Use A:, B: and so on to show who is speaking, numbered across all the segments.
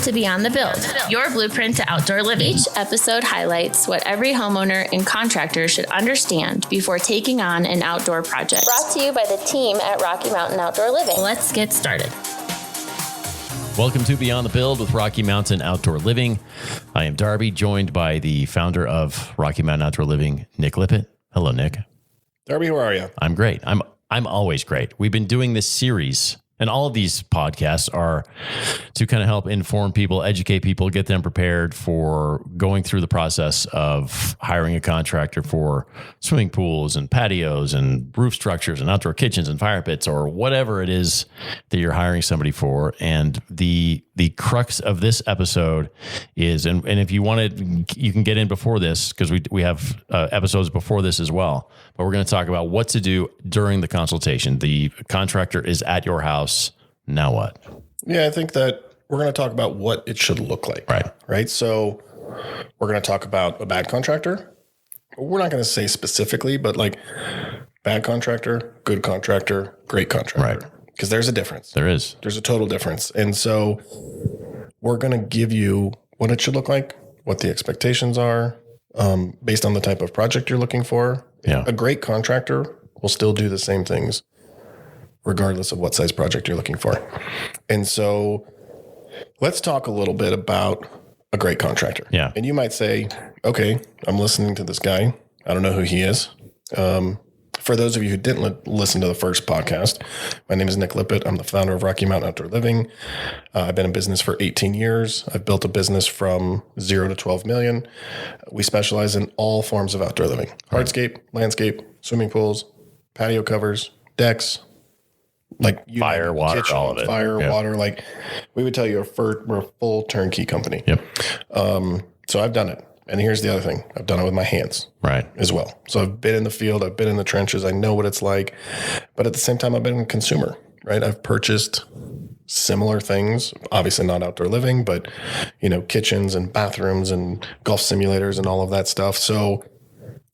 A: To Beyond the Build, your blueprint to outdoor living. Each episode highlights what every homeowner and contractor should understand before taking on an outdoor project. Brought to you by the team at Rocky Mountain Outdoor Living. Let's get started.
B: Welcome to Beyond the Build with Rocky Mountain Outdoor Living. I am Darby, joined by the founder of Rocky Mountain Outdoor Living, Nick Lippitt. Hello, Nick.
C: Darby, how are you?
B: I'm great. I'm always great. We've been doing this series, and all of these podcasts are to kind of help inform people, educate people, get them prepared for going through the process of hiring a contractor for swimming pools and patios and roof structures and outdoor kitchens and fire pits or whatever it is that you're hiring somebody for. And the crux of this episode is, and if you wanted, you can get in before this because we have episodes before this as well. But we're going to talk about what to do during the consultation. The contractor is at your house. Now what?
C: Yeah, I think that we're going to talk about what it should look like. Right. So we're going to talk about a bad contractor. We're not going to say specifically, but like bad contractor, good contractor, great contractor. Right. Because there's a difference.
B: There is.
C: There's a total difference. And so we're going to give you what it should look like, what the expectations are, based on the type of project you're looking for.
B: Yeah.
C: A great contractor will still do the same things regardless of what size project you're looking for. And so let's talk a little bit about a great contractor.
B: Yeah.
C: And you might say, okay, I'm listening to this guy. I don't know who he is. For those of you who didn't listen to the first podcast, my name is Nick Lippitt. I'm the founder of Rocky Mountain Outdoor Living. I've been in business for 18 years. I've built a business from 0 to 12 million. We specialize in all forms of outdoor living: hardscape, landscape, swimming pools, patio covers, decks, like
B: fire, water,
C: kitchen,
B: all of it.
C: Fire, water. Like we would tell you, we're a full turnkey company.
B: Yep.
C: So I've done it. And here's the other thing. I've done it with my hands.
B: Right.
C: As well. So I've been in the field. I've been in the trenches. I know what it's like. But at the same time, I've been a consumer, right? I've purchased similar things, obviously not outdoor living, but, kitchens and bathrooms and golf simulators and all of that stuff. So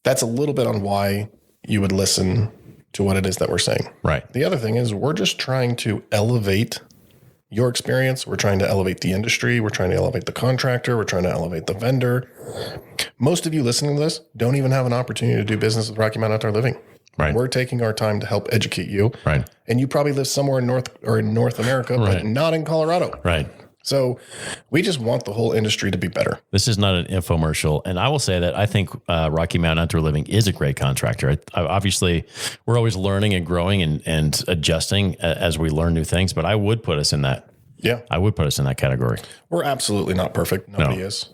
C: that's a little bit on why you would listen to what it is that we're saying.
B: Right.
C: The other thing is we're just trying to elevate your experience. We're trying to elevate the industry. We're trying to elevate the contractor. We're trying to elevate the vendor. Most of you listening to this don't even have an opportunity to do business with Rocky Mountain Outdoor Living.
B: Right.
C: We're taking our time to help educate you.
B: Right.
C: And you probably live somewhere in North America, but not in Colorado.
B: Right.
C: So we just want the whole industry to be better.
B: This is not an infomercial. And I will say that I think Rocky Mountain Outdoor Living is a great contractor. Obviously, we're always learning and growing and adjusting as we learn new things. But I would put us in that.
C: Yeah.
B: I would put us in that category.
C: We're absolutely not perfect. Nobody is.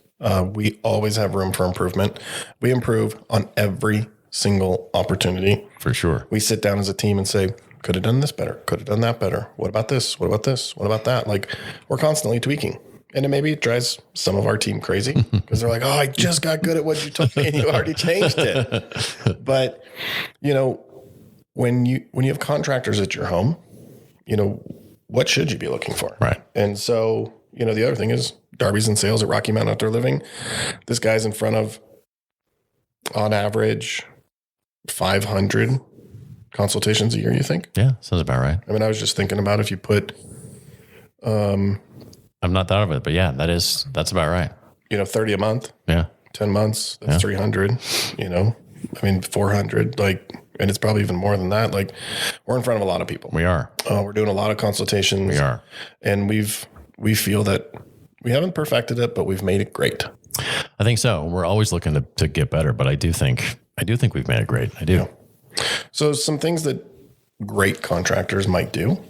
C: We always have room for improvement. We improve on every single opportunity.
B: For sure.
C: We sit down as a team and say, could have done this better. Could have done that better. What about this? What about this? What about that? Like we're constantly tweaking. And it maybe drives some of our team crazy because they're like, oh, I just got good at what you told me and you already changed it. But, when you have contractors at your home, what should you be looking for?
B: Right.
C: And so, the other thing is Darby's in sales at Rocky Mountain Outdoor Living. This guy's in front of, on average, 500 consultations a year, you think?
B: Yeah, sounds about right.
C: I mean, I was just thinking about if you put...
B: I'm not thought of it, but yeah, that's about right.
C: 30 a month.
B: Yeah.
C: 10 months, that's 300, 400, and it's probably even more than that. Like we're in front of a lot of people.
B: We are.
C: We're doing a lot of consultations.
B: We are.
C: And we feel that we haven't perfected it, but we've made it great.
B: I think so. We're always looking to get better, but I do think we've made it great. I do.
C: Yeah. So some things that great contractors might do,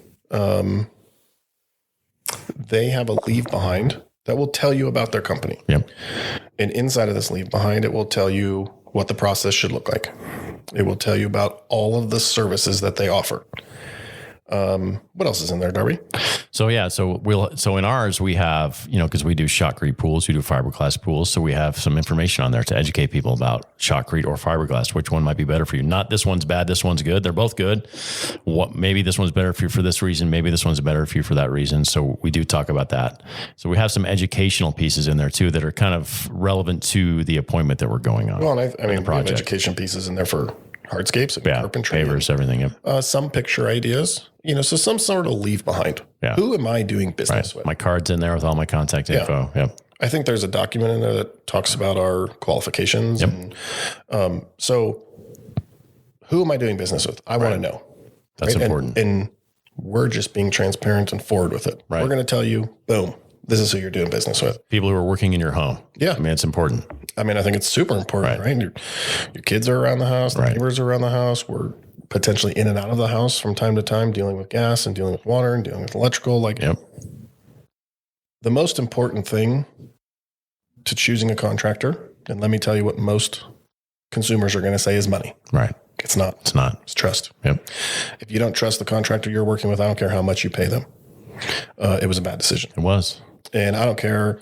C: they have a leave behind that will tell you about their company.
B: Yep.
C: And inside of this leave behind, it will tell you what the process should look like. It will tell you about all of the services that they offer. What else is in there, Darby?
B: So in ours we have, because we do shotcrete pools, we do fiberglass pools. So we have some information on there to educate people about shotcrete or fiberglass, which one might be better for you. Not this one's bad, this one's good. They're both good. Maybe this one's better for you for this reason. Maybe this one's better for you for that reason. So we do talk about that. So we have some educational pieces in there too that are kind of relevant to the appointment that we're going on.
C: Well, and I mean, we have education pieces in there for hardscapes and carpentry.
B: Pavers, everything. Yep.
C: Some picture ideas. So some sort of leave behind.
B: Yeah.
C: Who am I doing business with?
B: My card's in there with all my contact info. Yep.
C: I think there's a document in there that talks about our qualifications.
B: Yep.
C: And so who am I doing business with? I want to know.
B: That's important.
C: And we're just being transparent and forward with it.
B: Right.
C: We're going to tell you, boom, this is who you're doing business with.
B: People who are working in your home.
C: Yeah.
B: I mean, it's important.
C: I mean, I think it's super important, right? Your kids are around the house. The neighbors are around the house. We're potentially in and out of the house from time to time, dealing with gas and dealing with water and dealing with electrical. The most important thing to choosing a contractor, and let me tell you what most consumers are going to say, is money.
B: Right.
C: It's not.
B: It's not.
C: It's trust.
B: Yep.
C: If you don't trust the contractor you're working with, I don't care how much you pay them. It was a bad decision.
B: It was.
C: And I don't care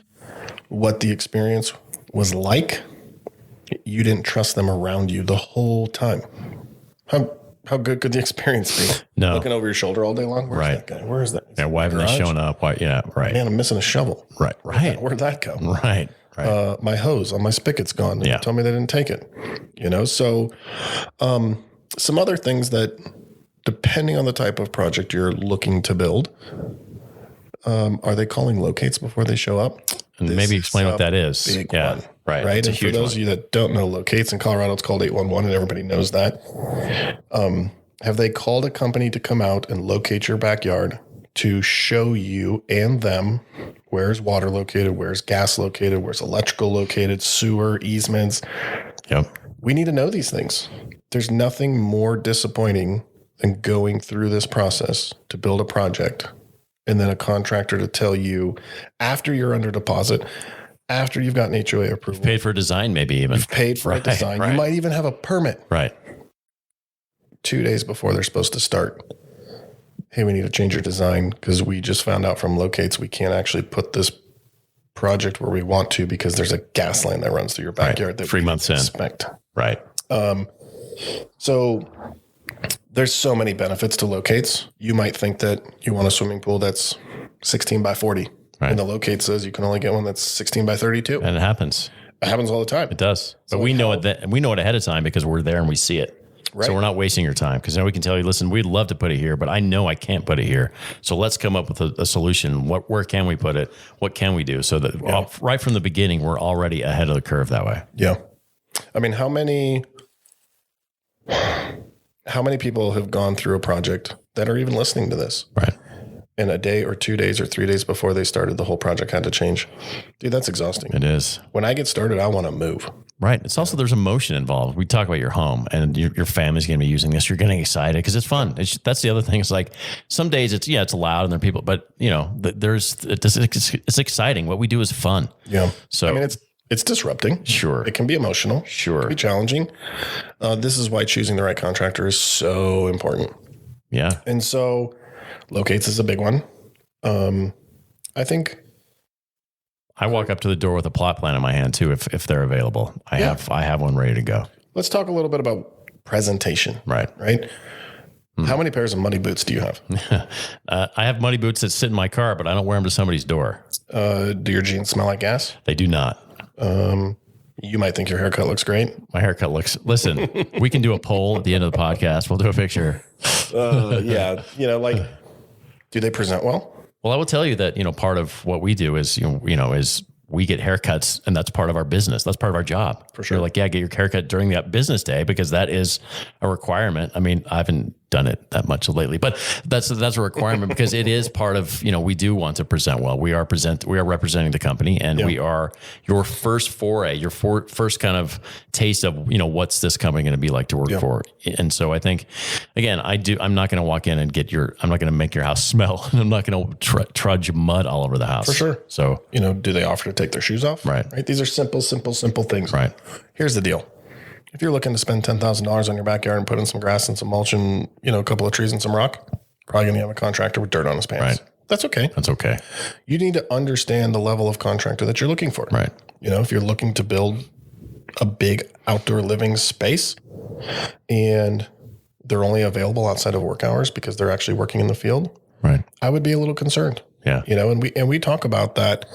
C: what the experience was like. You didn't trust them around you the whole time. How good could the experience be?
B: No.
C: Looking over your shoulder all day long? Where's that guy? Where is that?
B: Yeah, why haven't they shown up? Why? Yeah, right.
C: Man, I'm missing a shovel.
B: Right.
C: Where'd that go?
B: Right.
C: My hose on my spigot's gone.
B: Yeah.
C: Tell me they didn't take it. So some other things that, depending on the type of project you're looking to build, are they calling locates before they show up?
B: And maybe explain what that is.
C: Big
B: yeah.
C: one.
B: Right.
C: Right.
B: It's
C: And for those of you that don't know locates, in Colorado, it's called 811 and everybody knows that. Have they called a company to come out and locate your backyard to show you and them where's water located, where's gas located, where's electrical located, sewer, easements?
B: Yep.
C: We need to know these things. There's nothing more disappointing than going through this process to build a project and then a contractor to tell you after you're under deposit, after you've gotten HOA approval.
B: Paid for a design, maybe even.
C: You've paid for a design.
B: Right.
C: You might even have a permit.
B: Right.
C: 2 days before they're supposed to start. Hey, we need to change your design because we just found out from locates we can't actually put this project where we want to because there's a gas line that runs through your backyard that
B: 3 months in.
C: Inspect.
B: Right.
C: So there's so many benefits to locates. You might think that you want a swimming pool that's 16 by 40.
B: Right.
C: And the locate says you can only get one that's 16 by 32.
B: And it happens.
C: It happens all the time.
B: It does. But we know it. We know it ahead of time because we're there and we see it.
C: Right.
B: So we're not wasting your time because now we can tell you, listen, we'd love to put it here, but I know I can't put it here. So let's come up with a solution. Where can we put it? What can we do? So that right from the beginning, we're already ahead of the curve that way.
C: Yeah. I mean, how many people have gone through a project that are even listening to this?
B: Right.
C: And a day or 2 days or 3 days before they started, the whole project had to change. Dude, that's exhausting.
B: It is.
C: When I get started, I want to move.
B: Right. It's also, there's emotion involved. We talk about your home and your family's going to be using this. You're getting excited because it's fun. That's the other thing. It's like some days it's loud and there are people, but it's exciting. What we do is fun.
C: Yeah.
B: So
C: I mean, it's disrupting.
B: Sure.
C: It can be emotional.
B: Sure.
C: It can be challenging. This is why choosing the right contractor is so important.
B: Yeah.
C: And so locates is a big one. I think
B: I walk up to the door with a plot plan in my hand too, if they're available. I have one ready to go.
C: Let's talk a little bit about presentation.
B: Right.
C: How many pairs of muddy boots do you have?
B: I have muddy boots that sit in my car, but I don't wear them to somebody's door.
C: Do your jeans smell like gas?
B: They do not.
C: You might think your haircut looks great.
B: My haircut looks, listen, we can do a poll at the end of the podcast. We'll do a picture.
C: Yeah. Do they present well?
B: Well, I will tell you that, part of what we do is, is we get haircuts and that's part of our business. That's part of our job.
C: For sure.
B: You're like, get your haircut during that business day because that is a requirement. I mean, I haven't done it that much lately, but that's a requirement because it is part of, we do want to present well. We are representing the company and we are your first foray, your first kind of taste of, what's this company going to be like to work for. And so I think, again, I'm not going to walk in and I'm not going to make your house smell. I'm not going to trudge mud all over the house.
C: For sure.
B: So,
C: do they offer to take their shoes off?
B: Right.
C: These are simple things.
B: Right.
C: Here's the deal. If you're looking to spend $10,000 on your backyard and put in some grass and some mulch and, a couple of trees and some rock, probably going to have a contractor with dirt on his pants.
B: Right.
C: That's okay.
B: That's okay.
C: You need to understand the level of contractor that you're looking for.
B: Right.
C: If you're looking to build a big outdoor living space and they're only available outside of work hours because they're actually working in the field,
B: right,
C: I would be a little concerned.
B: Yeah.
C: And we talk about that.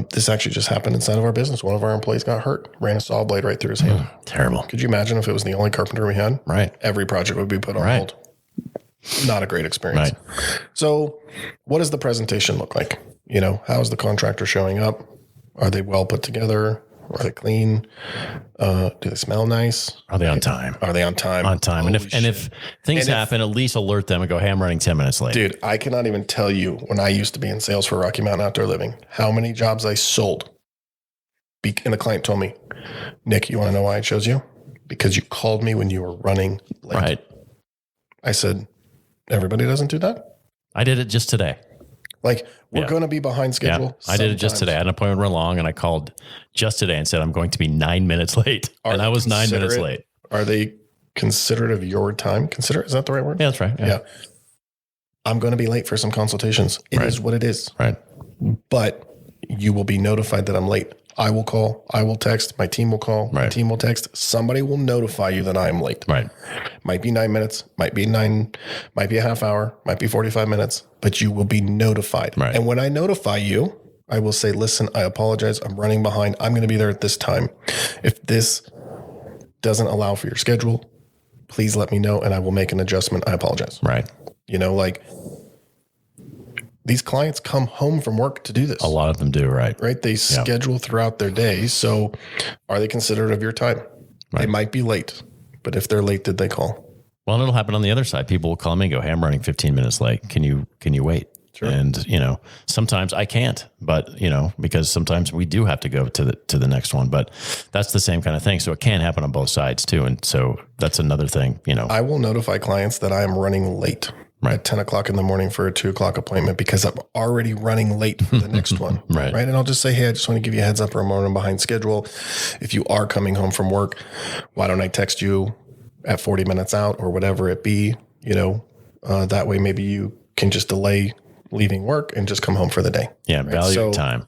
C: This actually just happened inside of our business. One of our employees got hurt, ran a saw blade right through his hand.
B: Terrible.
C: Could you imagine if it was the only carpenter we had?
B: Right.
C: Every project would be put on hold. Not a great experience.
B: Right.
C: So what does the presentation look like? How is the contractor showing up? Are they well put together? Are they clean? Do they smell nice?
B: Are they on time?
C: Are they on time?
B: On time. And if things happen, at least alert them and go, hey, I'm running 10 minutes late.
C: Dude, I cannot even tell you when I used to be in sales for Rocky Mountain Outdoor Living, how many jobs I sold. And the client told me, Nick, you want to know why I chose you? Because you called me when you were running late.
B: Right.
C: I said, everybody doesn't do that?
B: I did it just today.
C: Like, we're going to be behind schedule.
B: Yeah, I did it just today. I had an appointment run long, and I called just today and said, I'm going to be 9 minutes late. And I was 9 minutes late.
C: Are they considerate of your time? Considerate, is that the right word?
B: Yeah, that's right.
C: Yeah. I'm going to be late for some consultations. It is what it is.
B: Right.
C: But you will be notified that I'm late. I will call. I will text. My team will call.
B: Right.
C: My team will text. Somebody will notify you that I am late.
B: Right.
C: Might be 9 minutes. Might be a half hour. Might be 45 minutes. But you will be notified.
B: Right.
C: And when I notify you, I will say, listen, I apologize. I'm running behind. I'm going to be there at this time. If this doesn't allow for your schedule, please let me know and I will make an adjustment. I apologize.
B: Right.
C: These clients come home from work to do this.
B: A lot of them do, right?
C: Right? They schedule throughout their day. So are they considerate of your time? Right. They might be late, but if they're late, did they call?
B: Well, and it'll happen on the other side. People will call me and go, hey, I'm running 15 minutes late. Can you wait? Sure. And, sometimes I can't, but, because sometimes we do have to go to the next one, but that's the same kind of thing. So it can happen on both sides too. And so that's another thing,
C: I will notify clients that I am running late. Right. At 10 o'clock in the morning for a 2 o'clock appointment because I'm already running late for the next one.
B: Right.
C: And I'll just say, hey, I just want to give you a heads up, I'm running behind schedule. If you are coming home from work, why don't I text you at 40 minutes out or whatever it be, that way maybe you can just delay leaving work and just come home for the day.
B: Yeah. Right? Value your time.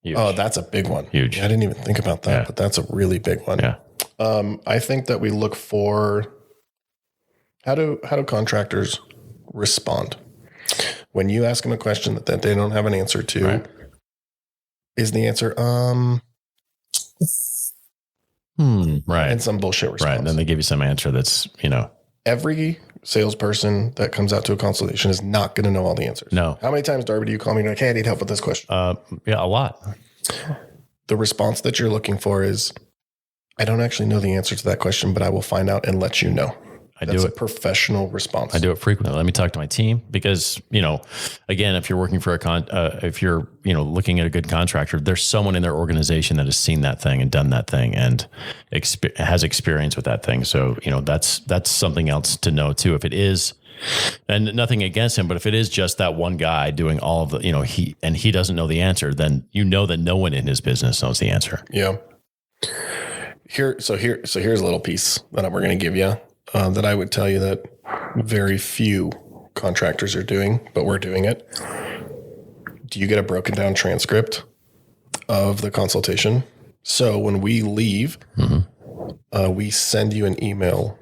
C: Huge. Oh, that's a big one.
B: Huge.
C: I didn't even think about that, but that's a really big one.
B: Yeah.
C: I think that we look for how do contractors respond when you ask them a question that they don't have an answer to.
B: Right.
C: Is the answer
B: right,
C: and some bullshit response.
B: Right. And then they give you some answer that's
C: every salesperson that comes out to a consultation is not going to know all the answers.
B: No.
C: How many times, Darby, do you call me and like, hey, I need help with this question?
B: Yeah, a lot.
C: The response that you're looking for is, I don't actually know the answer to that question, but I will find out and let you know. That's a professional response.
B: I do it frequently. Let me talk to my team because, again, if you're working for if you're, looking at a good contractor, there's someone in their organization that has seen that thing and done that thing and has experience with that thing. So, that's something else to know too. If it is, and nothing against him, but if it is just that one guy doing all of the, he doesn't know the answer, then that no one in his business knows the answer.
C: Yeah. Here's a little piece that we're going to give you. That I would tell you that very few contractors are doing, but we're doing it. Do you get a broken down transcript of the consultation? So when we leave, we send you an email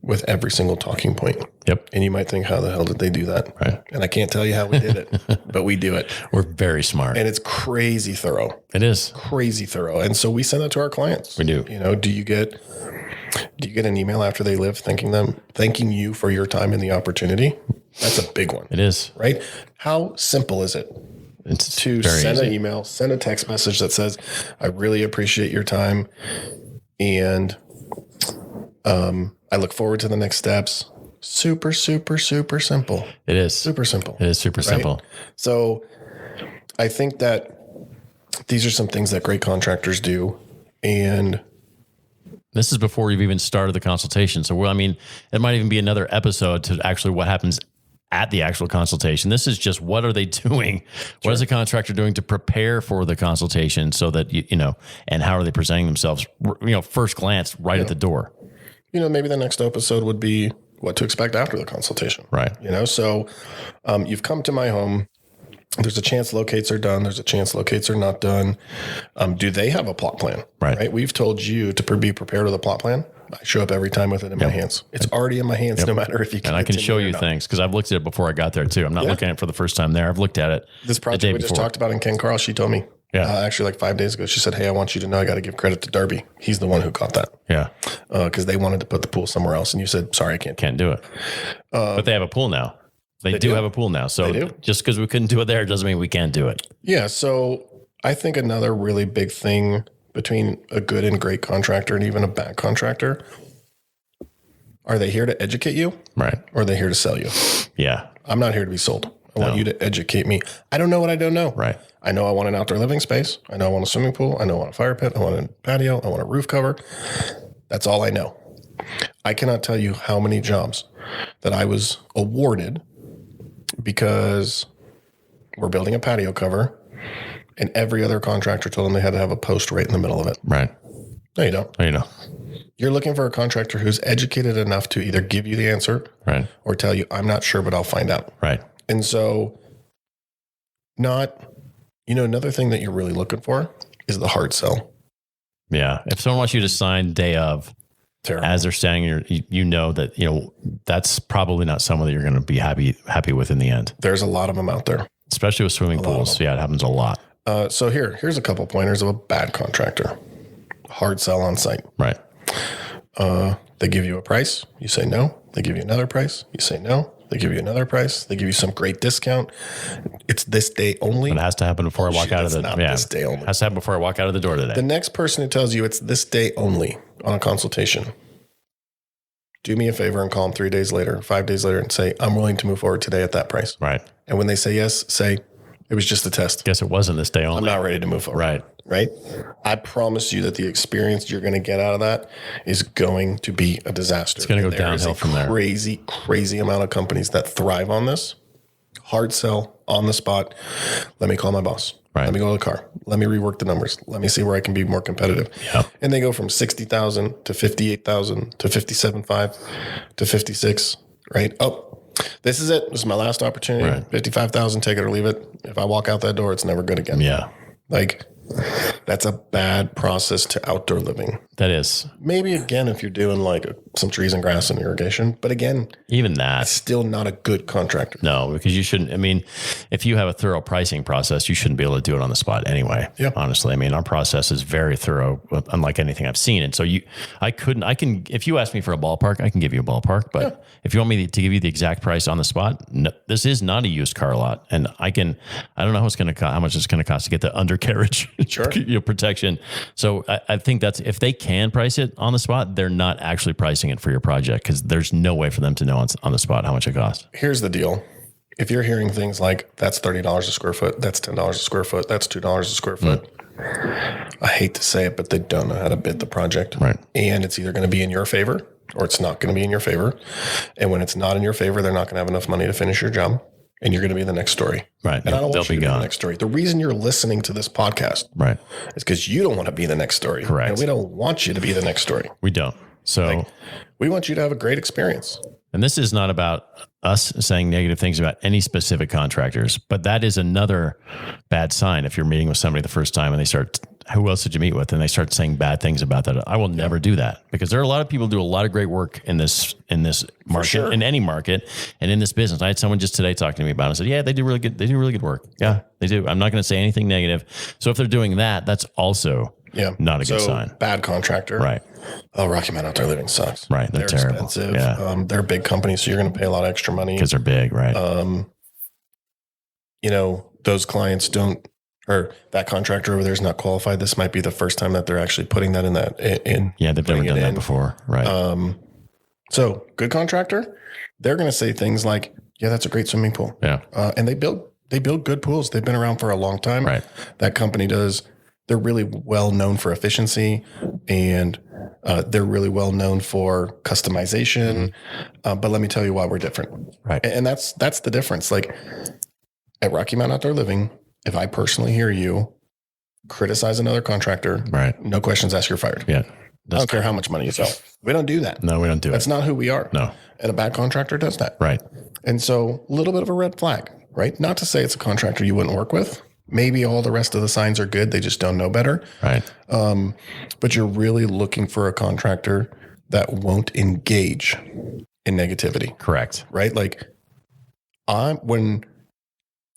C: with every single talking point.
B: Yep.
C: And you might think, how the hell did they do that?
B: Right.
C: And I can't tell you how we did it, but we do it.
B: We're very smart.
C: And it's crazy thorough.
B: It is.
C: Crazy thorough. And so we send that to our clients.
B: We do.
C: Do you get an email after they live thanking you for your time and the opportunity? That's a big one.
B: It is.
C: Right? How simple is it to send an email, send a text message that says, I really appreciate your time and I look forward to the next steps. Super, super, super simple.
B: It is.
C: Super simple.
B: It is super simple.
C: So I think that these are some things that great contractors do. And
B: this is before you've even started the consultation. So, it might even be another episode to actually what happens at the actual consultation. This is just what are they doing? What is the contractor doing to prepare for the consultation so that, and how are they presenting themselves, first glance right at the door?
C: Maybe the next episode would be what to expect after the consultation.
B: Right.
C: So you've come to my home. There's a chance locates are done. There's a chance locates are not done. Do they have a plot plan?
B: Right.
C: We've told you to be prepared with a plot plan. I show up every time with it in my hands. It's already in my hands, no matter if you can.
B: And I can show you things because I've looked at it before I got there too. I'm not looking at it for the first time there. I've looked at it.
C: This project we just talked about in Ken Carl, she told me,
B: Yeah.
C: Actually, like 5 days ago, she said, "Hey, I want you to know I got to give credit to Darby. He's the one who caught that."
B: Yeah.
C: Because they wanted to put the pool somewhere else, and you said, "Sorry, I can't."
B: Can't do it. But they have a pool now. They do have a pool now. So just because we couldn't do it there doesn't mean we can't do it.
C: Yeah. So I think another really big thing between a good and great contractor and even a bad contractor, are they here to educate you?
B: Right.
C: Or are they here to sell you?
B: Yeah.
C: I'm not here to be sold. I want you to educate me. I don't know what I don't know.
B: Right.
C: I know I want an outdoor living space. I know I want a swimming pool. I know I want a fire pit. I want a patio. I want a roof cover. That's all I know. I cannot tell you how many jobs that I was awarded because we're building a patio cover and every other contractor told them they had to have a post right in the middle of it.
B: Right.
C: No, you don't.
B: No, you know.
C: You're looking for a contractor who's educated enough to either give you the answer
B: Right.
C: or tell you, I'm not sure, but I'll find out.
B: Right.
C: And so another thing that you're really looking for is the hard sell.
B: Yeah. If someone wants you to sign day of,
C: Terrible.
B: as they're standing, you know that, that's probably not someone that you're going to be happy with in the end.
C: There's a lot of them out there.
B: Especially with swimming pools. Yeah, it happens a lot.
C: So here's a couple pointers of a bad contractor. Hard sell on site.
B: Right.
C: They give you a price. You say no. They give you another price. You say no. They give you another price. They give you some great discount. It's this day only.
B: It has to happen before I walk out of the
C: this day only.
B: Has to happen before I walk out of the door today.
C: The next person who tells you it's this day only on a consultation, do me a favor and call them 3 days later, 5 days later, and say, I'm willing to move forward today at that price.
B: Right.
C: And when they say yes, say, it was just a test.
B: Guess it wasn't this day only.
C: I'm not ready to move forward. Right. I promise you that the experience you're going to get out of that is going to be a disaster.
B: It's going to go downhill from there.
C: Crazy amount of companies that thrive on this. Hard sell on the spot. Let me call my boss.
B: Right.
C: Let me go to the car. Let me rework the numbers. Let me see where I can be more competitive.
B: Yeah.
C: And they go from 60,000 to 58,000 to 57.5 to 56. Right. Oh, this is it. This is my last opportunity.
B: Right.
C: 55,000. Take it or leave it. If I walk out that door, it's never good again.
B: Yeah.
C: Like, that's a bad process to outdoor living.
B: That is.
C: Maybe again, if you're doing like some trees and grass and irrigation, but again,
B: even that,
C: still not a good contractor.
B: No, because you shouldn't. I mean, if you have a thorough pricing process, you shouldn't be able to do it on the spot anyway.
C: Yeah.
B: Honestly, I mean, our process is very thorough, unlike anything I've seen. And so if you ask me for a ballpark, I can give you a ballpark, but if you want me to give you the exact price on the spot, no, this is not a used car lot. And I don't know how much it's going to cost to get the undercarriage protection. So I think that's, if they can price it on the spot, they're not actually pricing it for your project because there's no way for them to know on the spot how much it costs.
C: Here's the deal. If you're hearing things like that's $30 a square foot, that's $10 a square foot, that's $2 a square foot. I hate to say it, but they don't know how to bid the project.
B: Right.
C: And it's either going to be in your favor or it's not going to be in your favor. And when it's not in your favor, they're not going to have enough money to finish your job. And you're going to be the next story.
B: Right.
C: And I don't want you to be the next story. The reason you're listening to this podcast is because you don't want to be the next story.
B: Correct.
C: And we don't want you to be the next story.
B: We don't. So
C: we want you to have a great experience.
B: And this is not about us saying negative things about any specific contractors, but that is another bad sign. If you're meeting with somebody the first time and they start, who else did you meet with? And they start saying bad things about that. I will never do that because there are a lot of people who do a lot of great work in this market, in any market, and in this business. I had someone just today talking to me about it. I said, yeah, they do really good. They do really good work. Yeah, they do. I'm not going to say anything negative. So if they're doing that, that's also not a good sign.
C: Bad contractor.
B: Right.
C: Oh, Rocky Mountain Outdoor Living sucks.
B: Right. They're terrible.
C: Expensive.
B: Yeah.
C: They're a big company, so you're going to pay a lot of extra money.
B: Because they're big, right?
C: Those clients don't, or that contractor over there is not qualified. This might be the first time that they're actually putting that in.
B: Yeah, they've never done that before. Right.
C: So good contractor, they're going to say things like, yeah, that's a great swimming pool.
B: Yeah.
C: And they build good pools. They've been around for a long time.
B: Right.
C: That company does. They're really well known for efficiency and they're really well known for customization. But let me tell you why we're different.
B: Right.
C: And that's the difference. Like at Rocky Mountain Outdoor Living, if I personally hear you criticize another contractor, no questions asked, you're fired.
B: Yeah.
C: I don't care how much money you sell. We don't do that.
B: No, we don't do
C: That's not who we are.
B: No.
C: And a bad contractor does that.
B: Right.
C: And so a little bit of a red flag, right? Not to say it's a contractor you wouldn't work with. Maybe all the rest of the signs are good. They just don't know better.
B: Right.
C: But you're really looking for a contractor that won't engage in negativity.
B: Correct.
C: Right? Like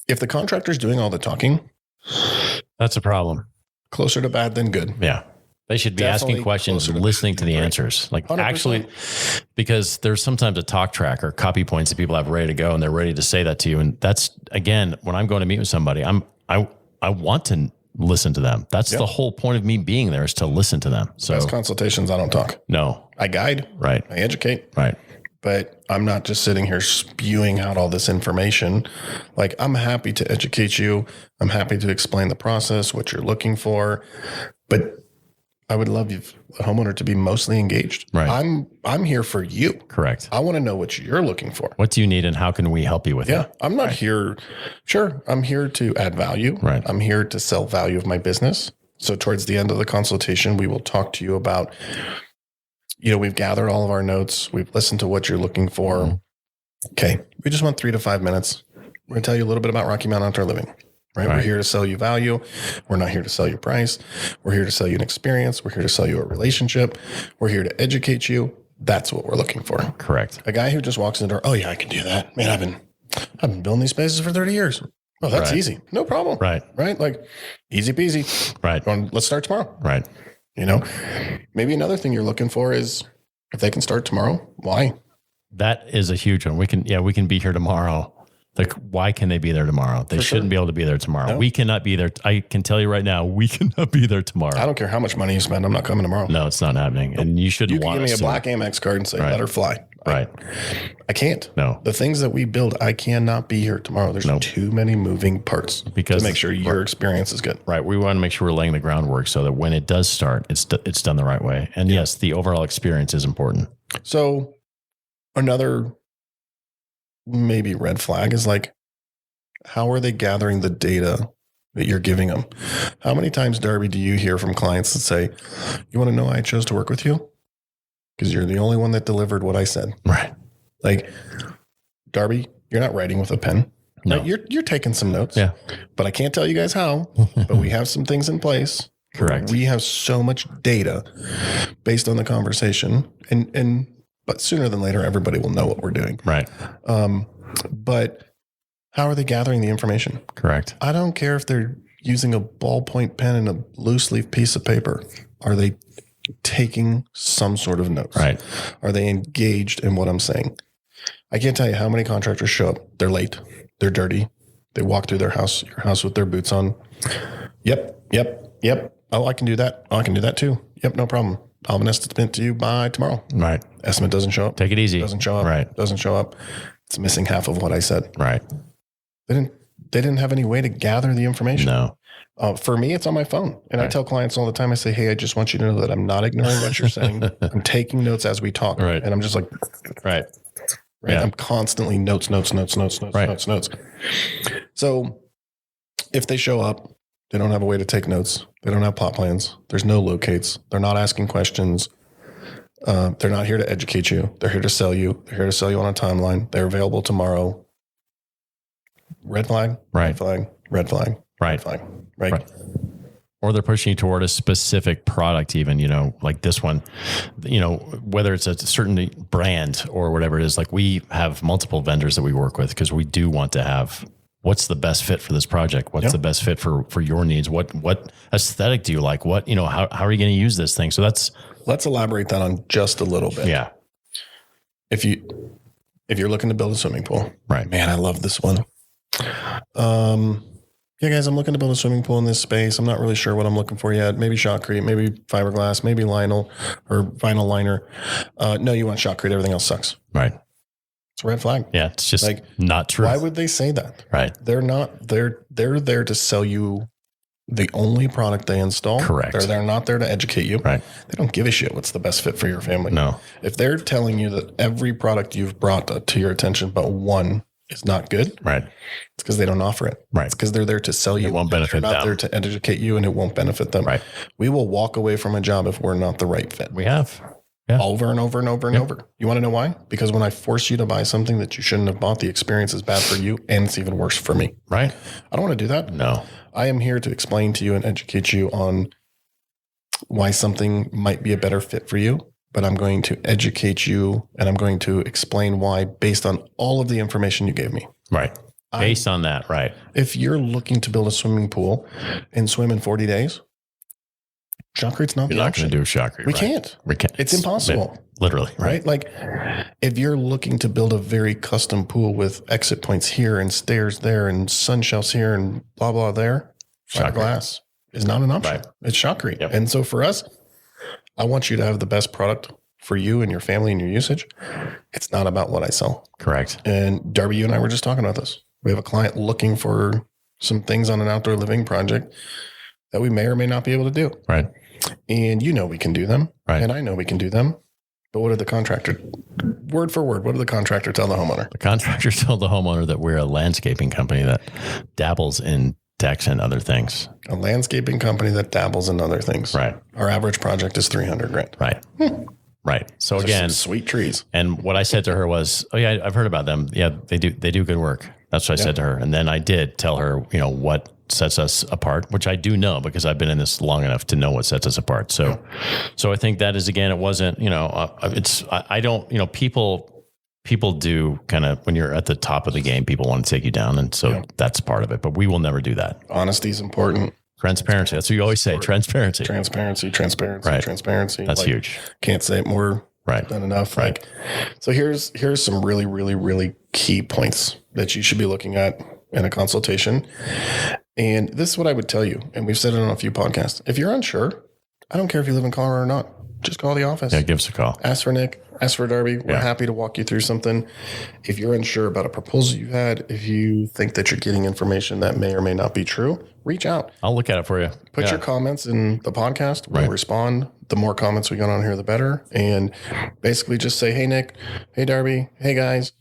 C: if the contractor's doing all the talking
B: That's a problem.
C: Closer to bad than good.
B: Yeah. They should be
C: Definitely
B: asking questions,
C: closer to
B: listening
C: bad
B: to the
C: than good.
B: answers. Like
C: 100%.
B: actually, because there's sometimes a talk track or copy points that people have ready to go and they're ready to say that to you. And that's, again, when I'm going to meet with somebody, I want to listen to them. That's the whole point of me being there, is to listen to them. So
C: Best consultations, I don't talk.
B: no.
C: I guide.
B: Right.
C: I educate.
B: Right.
C: But I'm not just sitting here spewing out all this information. Like, I'm happy to educate you. I'm happy to explain the process, what you're looking for. But I would love you, a homeowner, to be mostly engaged.
B: Right.
C: I'm here for you.
B: Correct.
C: I want to know what you're looking for.
B: What do you need and how can we help you with it?
C: I'm not here. Sure. I'm here to add value.
B: Right.
C: I'm here to sell value of my business. So towards the end of the consultation, we will talk to you about, we've gathered all of our notes. We've listened to what you're looking for. Mm-hmm. Okay. We just want 3 to 5 minutes. We're going to tell you a little bit about Rocky Mountain Outdoor Living. Right? We're here to sell you value. We're not here to sell you price. We're here to sell you an experience. We're here to sell you a relationship. We're here to educate you. That's what we're looking for.
B: Correct.
C: A guy who just walks in the door, oh yeah, I can do that. Man, I've been building these spaces for 30 years. Oh, that's easy. No problem.
B: Right.
C: Like easy peasy.
B: Right.
C: Let's start tomorrow.
B: Right.
C: Maybe another thing you're looking for is, if they can start tomorrow, why?
B: That is a huge one. We can be here tomorrow. Like, why can they be there tomorrow? They shouldn't be able to be there tomorrow. No. We cannot be there. I can tell you right now, we cannot be there tomorrow.
C: I don't care how much money you spend. I'm not coming tomorrow.
B: No, it's not happening. And you shouldn't want
C: to. You give me a black Amex card and say, let her fly.
B: Right.
C: I can't.
B: No.
C: The things that we build, I cannot be here tomorrow. There's too many moving parts to make sure your experience is good.
B: Right. We want to make sure we're laying the groundwork so that when it does start, it's done the right way. And yes, the overall experience is important. So another maybe red flag is like, how are they gathering the data that you're giving them? How many times, Darby, do you hear from clients that say, you want to know why I chose to work with you? Because you're the only one that delivered what I said. Right.
C: Like, Darby, you're not writing with a pen.
B: No.
C: Right? You're taking some notes.
B: Yeah.
C: But I can't tell you guys how, but we have some things in place.
B: Correct.
C: We have so much data based on the conversation. But sooner than later, everybody will know what we're doing.
B: Right.
C: But how are they gathering the information?
B: Correct.
C: I don't care if they're using a ballpoint pen and a loose leaf piece of paper. Are they taking some sort of notes?
B: Right.
C: Are they engaged in what I'm saying? I can't tell you how many contractors show up. They're late. They're dirty. They walk through your house with their boots on. Yep. Oh, I can do that. Oh, I can do that too. Yep, no problem. I'll have an estimate to you by tomorrow.
B: Right.
C: Estimate doesn't show up.
B: Take it easy.
C: Doesn't show up.
B: Right.
C: Doesn't show up. It's missing half of what I said.
B: Right.
C: They didn't have any way to gather the information.
B: No.
C: For me, it's on my phone. And I tell clients all the time, I say, hey, I just want you to know that I'm not ignoring what you're saying. I'm taking notes as we talk.
B: Right.
C: And I'm just like,
B: right.
C: Yeah. I'm constantly notes. So if they show up, they don't have a way to take notes. They don't have plot plans. There's no locates. They're not asking questions. They're not here to educate you. They're here to sell you. They're here to sell you on a timeline. They're available tomorrow. Red flag,
B: right.
C: Red flag, red flag,
B: right.
C: Red flag, right.
B: Or they're pushing you toward a specific product, even, like this one, whether it's a certain brand or whatever it is. Like, we have multiple vendors that we work with because we do want to have what's the best fit for this project? What's the best fit for your needs? What aesthetic do you like? What, how are you going to use this thing? So
C: let's elaborate that on just a little bit.
B: Yeah.
C: If you're looking to build a swimming pool,
B: right? Man,
C: I love this one. Yeah, guys, I'm looking to build a swimming pool in this space. I'm not really sure what I'm looking for yet. Maybe shotcrete, maybe fiberglass, maybe vinyl liner. No, you want shotcrete. Everything else sucks.
B: Right.
C: It's a red flag.
B: Yeah. It's just not true.
C: Why would they say that?
B: Right.
C: They're there to sell you the only product they install.
B: Correct.
C: They're not there to educate you.
B: Right.
C: They don't give a shit what's the best fit for your family.
B: No.
C: If they're telling you that every product you've brought to your attention but one is not good,
B: right,
C: it's because they don't offer it.
B: Right.
C: It's because they're there to sell you.
B: It won't benefit them.
C: They're not there to educate you, and it won't benefit them.
B: Right.
C: We will walk away from a job if we're not the right fit.
B: We have.
C: Yeah. Over and over and over and over. You want to know why? Because when I force you to buy something that you shouldn't have bought, the experience is bad for you and it's even worse for me.
B: Right.
C: I don't want to do that.
B: No.
C: I am here to explain to you and educate you on why something might be a better fit for you, but I'm going to educate you and I'm going to explain why based on all of the information you gave me.
B: Right. Based on that, right.
C: If you're looking to build a swimming pool and swim in 40 days, shotcrete's not the
B: You're not
C: option.
B: going to do a shotcrete.
C: We can't. It's impossible.
B: Literally.
C: Right? Like if you're looking to build a very custom pool with exit points here and stairs there and sun shelves here and blah, blah there, fiberglass is not an option.
B: Right.
C: It's shotcrete.
B: Yep.
C: And so for us, I want you to have the best product for you and your family and your usage. It's not about what I sell.
B: Correct.
C: And Darby, you and I were just talking about this. We have a client looking for some things on an outdoor living project that we may or may not be able to do.
B: Right.
C: And you know we can do them.
B: Right.
C: And I know we can do them. But what did the contractor, word for word, what did the contractor tell the homeowner?
B: The contractor told the homeowner that we're a landscaping company that dabbles in decks and other things.
C: A landscaping company that dabbles in other things.
B: Right.
C: Our average project is $300,000.
B: Right. Right. So
C: Those are
B: again,
C: some sweet trees.
B: and what I said to her was, "Oh yeah, I've heard about them. Yeah, they do good work." That's what I said to her. And then I did tell her, what sets us apart, which I do know because I've been in this long enough to know what sets us apart. So, so I think that is, again, it wasn't, I don't, people do kind of, when you're at the top of the game, people want to take you down. And so that's part of it, but we will never do that.
C: Honesty is important.
B: Transparency. That's what you always say. Transparency.
C: Transparency.
B: Right.
C: Transparency.
B: That's huge.
C: Can't say it more than enough.
B: Right.
C: So here's some really, really, really key points that you should be looking at in a consultation. And this is what I would tell you. And we've said it on a few podcasts. If you're unsure, I don't care if you live in Colorado or not. Just call the office.
B: Yeah, give us a call.
C: Ask for Nick. Ask for Darby. We're happy to walk you through something. If you're unsure about a proposal you had, if you think that you're getting information that may or may not be true, reach out.
B: I'll look at it for you.
C: Put your comments in the podcast. We'll respond. The more comments we got on here, the better. And basically just say, hey, Nick. Hey, Darby. Hey, guys.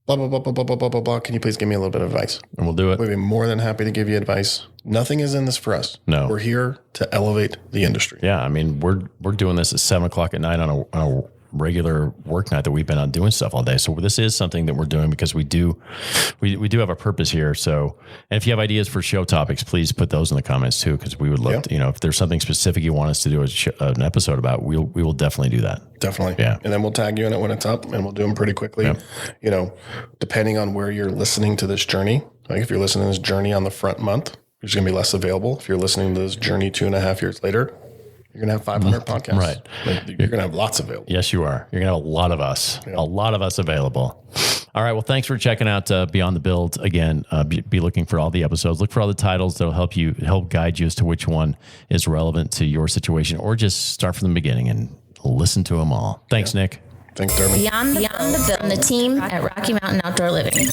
C: Blah, blah, blah, blah, blah, blah, blah, blah, blah. Can you please give me a little bit of advice?
B: And we'll do it.
C: We'd be more than happy to give you advice. Nothing is in this for us.
B: No.
C: We're here to elevate the industry.
B: Yeah. I mean, we're doing this at 7:00 at night on a regular work night that we've been out doing stuff all day. So this is something that we're doing because we do have a purpose here. So, and if you have ideas for show topics, please put those in the comments too, because we would love to, if there's something specific you want us to do an episode about, we will definitely do that.
C: Definitely.
B: Yeah.
C: And then we'll tag you in it when it's up and we'll do them pretty quickly. Yep. Depending on where you're listening to this journey, like if you're listening to this journey on the front month, there's going to be less available. If you're listening to this journey 2.5 years later, you're going to have 500 podcasts. Right. You're going to have lots available.
B: Yes, you are. You're going to have a lot of us available. All right. Well, thanks for checking out Beyond the Build. Again, be looking for all the episodes. Look for all the titles that'll help guide you as to which one is relevant to your situation, or just start from the beginning and listen to them all. Thanks, Nick.
C: Thanks, Darby.
A: Beyond the Build, the team at Rocky Mountain Outdoor Living.